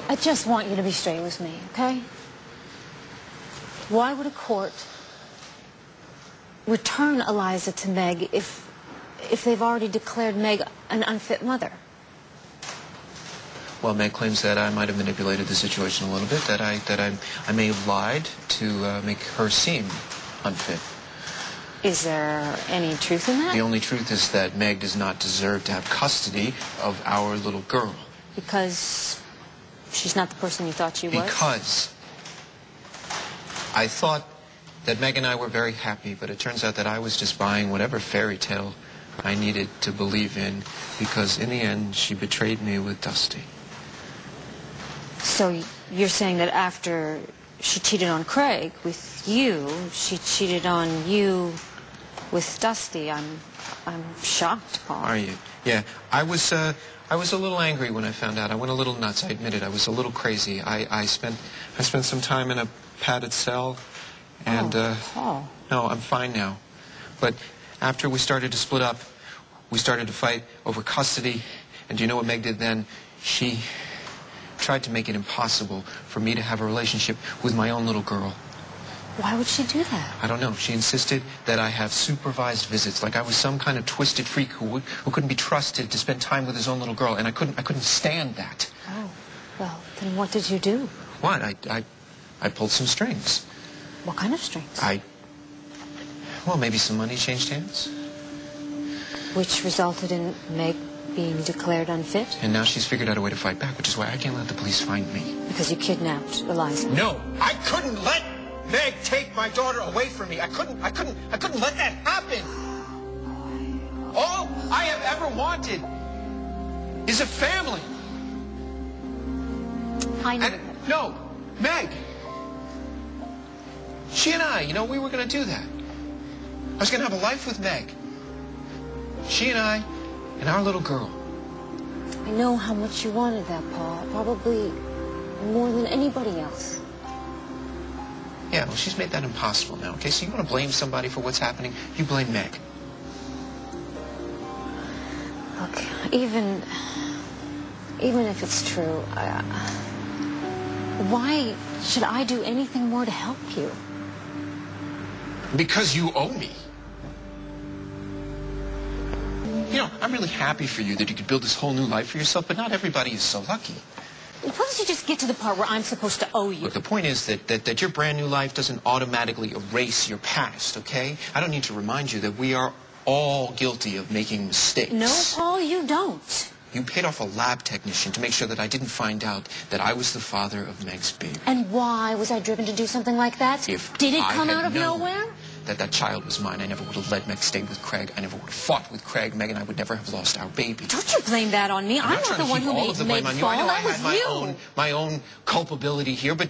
I just want you to be straight with me, okay? Why would a court return Eliza to Meg if they've already declared Meg an unfit mother? Well, Meg claims that I might have manipulated the situation a little bit, that I may have lied to make her seem unfit. Is there any truth in that? The only truth is that Meg does not deserve to have custody of our little girl. Because she's not the person you thought she was? Because I thought that Meg and I were very happy, but it turns out that I was just buying whatever fairy tale I needed to believe in, because in the end, she betrayed me with Dusty. So you're saying that after she cheated on Craig with you, she cheated on you with Dusty? I'm shocked, Paul. Are you? Yeah, I was a little angry when I found out. I went a little nuts. I admit it. I was a little crazy. I spent some time in a padded cell, and Paul. No, I'm fine now. But after we started to split up, we started to fight over custody, and do you know what Meg did then? She tried to make it impossible for me to have a relationship with my own little girl. Why would she do that? I don't know. She insisted that I have supervised visits, like I was some kind of twisted freak who couldn't be trusted to spend time with his own little girl, and I couldn't stand that. Oh, well, then what did you do? What? I pulled some strings. What kind of strings? Well, maybe some money changed hands. Which resulted in Meg being declared unfit? And now she's figured out a way to fight back, which is why I can't let the police find me. Because you kidnapped Eliza? No, I couldn't let Meg take my daughter away from me. I couldn't let that happen. All I have ever wanted is a family. I know. And, no, Meg. She and I, you know, we were going to do that. I was going to have a life with Meg. She and I and our little girl. I know how much you wanted that, Paul. Probably more than anybody else. Yeah, well, she's made that impossible now, okay? So you want to blame somebody for what's happening? You blame Meg. Look, even if it's true, why should I do anything more to help you? Because you owe me. You know, I'm really happy for you that you could build this whole new life for yourself, but not everybody is so lucky. Why don't you just get to the part where I'm supposed to owe you? Look, the point is that your brand new life doesn't automatically erase your past, okay? I don't need to remind you that we are all guilty of making mistakes. No, Paul, you don't. You paid off a lab technician to make sure that I didn't find out that I was the father of Meg's baby. And why was I driven to do something like that? Did it come out of nowhere? That child was mine. I never would have let Meg stay with Craig. I never would have fought with Craig. Meg and I would never have lost our baby. Don't you blame that on me. I'm not the one who made Meg fall. I know I That was had my own culpability here, but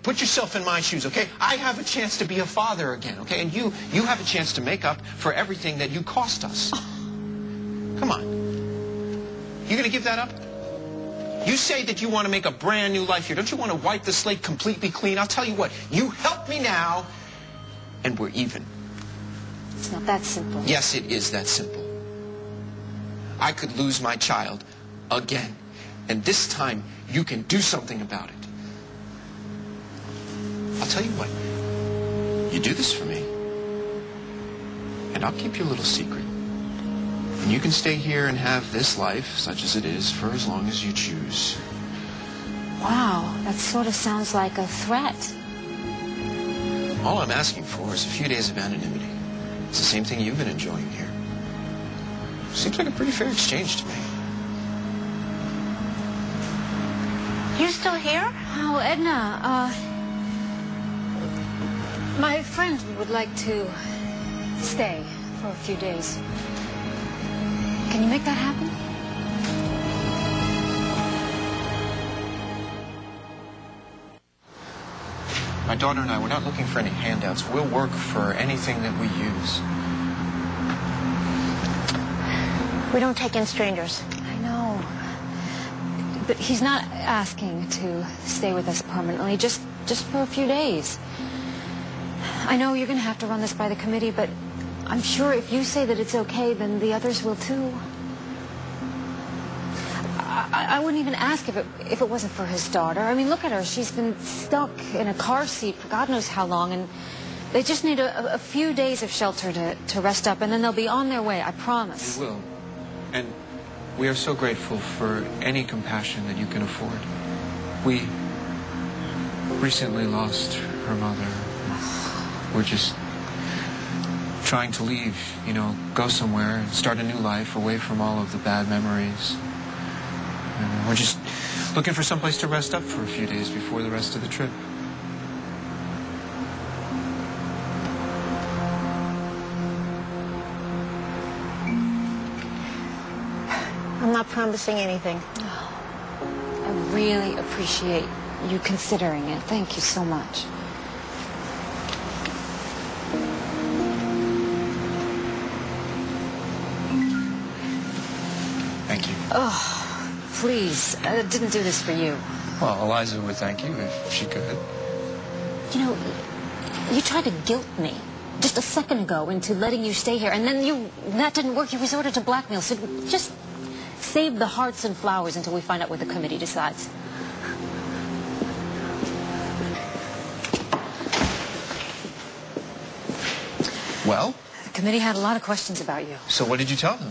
put yourself in my shoes, okay? I have a chance to be a father again, okay? And you have a chance to make up for everything that you cost us. Come on. You gonna give that up? You say that you want to make a brand new life here. Don't you want to wipe the slate completely clean? I'll tell you what. You help me now, and we're even. It's not that simple. Yes, it is that simple. I could lose my child again, and this time you can do something about it. I'll tell you what. You do this for me, and I'll keep your little secret. And you can stay here and have this life, such as it is, for as long as you choose. Wow, that sort of sounds like a threat. All I'm asking for is a few days of anonymity. It's the same thing you've been enjoying here. Seems like a pretty fair exchange to me. You still here? Oh, Edna, my friend would like to stay for a few days. Can you make that happen? My daughter and I, we're not looking for any handouts. We'll work for anything that we use. We don't take in strangers. I know. But he's not asking to stay with us permanently, just for a few days. I know you're going to have to run this by the committee, but I'm sure if you say that it's okay, then the others will too. I wouldn't even ask if it wasn't for his daughter. I mean, look at her. She's been stuck in a car seat for God knows how long, and they just need a few days of shelter to rest up, and then they'll be on their way, I promise. We will. And we are so grateful for any compassion that you can afford. We recently lost her mother. We're just trying to leave, you know, go somewhere and start a new life away from all of the bad memories. And we're just looking for someplace to rest up for a few days before the rest of the trip. I'm not promising anything. I really appreciate you considering it. Thank you so much. Thank you. Oh, please. I didn't do this for you. Well, Eliza would thank you if she could. You know, you tried to guilt me just a second ago into letting you stay here, and then that didn't work. You resorted to blackmail. So just save the hearts and flowers until we find out what the committee decides. Well? The committee had a lot of questions about you. So what did you tell them?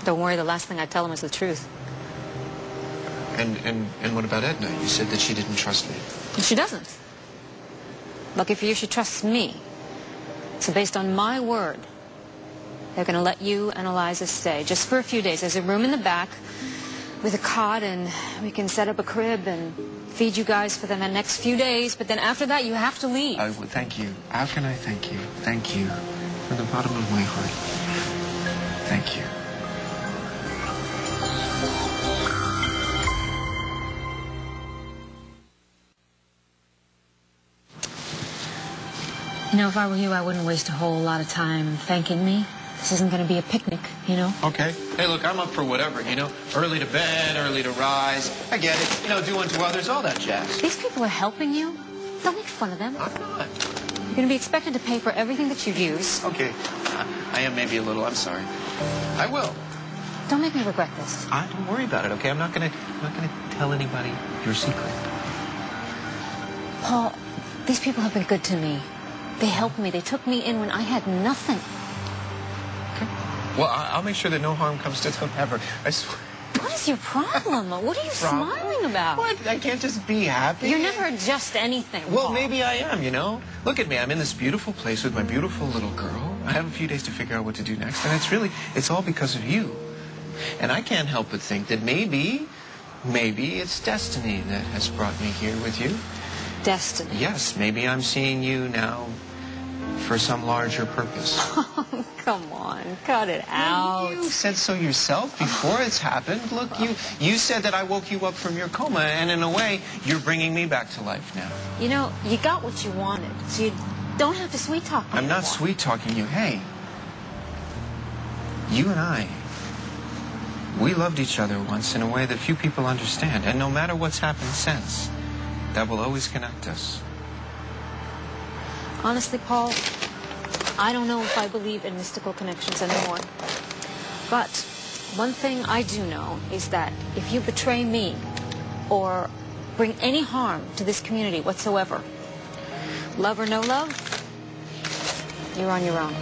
Don't worry, the last thing I tell them is the truth. And what about Edna? You said that she didn't trust me. She doesn't. Lucky for you, she trusts me. So based on my word, they're going to let you and Eliza stay just for a few days. There's a room in the back with a cot, and we can set up a crib and feed you guys for the next few days. But then after that, you have to leave. Well, thank you. How can I thank you? Thank you. From the bottom of my heart. Thank you. You know, if I were you, I wouldn't waste a whole lot of time thanking me. This isn't going to be a picnic, you know? Okay. Hey, look, I'm up for whatever, you know? Early to bed, early to rise. I get it. You know, do unto others, all that jazz. These people are helping you. Don't make fun of them. I'm not. You're going to be expected to pay for everything that you use. Okay. I am maybe a little. I'm sorry. I will. Don't make me regret this. Don't worry about it, okay? I'm not gonna tell anybody your secret. Paul, these people have been good to me. They helped me. They took me in when I had nothing. Okay. Well, I'll make sure that no harm comes to them ever. I swear. What is your problem? What are you smiling about? What? I can't just be happy. You're never just anything, Well, Paul. maybe I am, you know? Look at me. I'm in this beautiful place with my beautiful little girl. I have a few days to figure out what to do next, and it's all because of you. And I can't help but think that maybe it's destiny that has brought me here with you. Destiny? Yes, maybe I'm seeing you now for some larger purpose. Oh, come on. Cut it out. You said so yourself before it's happened. Look, you said that I woke you up from your coma, and in a way, you're bringing me back to life now. You know, you got what you wanted, so you don't have to sweet-talk me I'm not sweet-talking you. Hey, you and I, we loved each other once in a way that few people understand, and no matter what's happened since, that will always connect us. Honestly, Paul, I don't know if I believe in mystical connections anymore. But one thing I do know is that if you betray me or bring any harm to this community whatsoever, love or no love, you're on your own.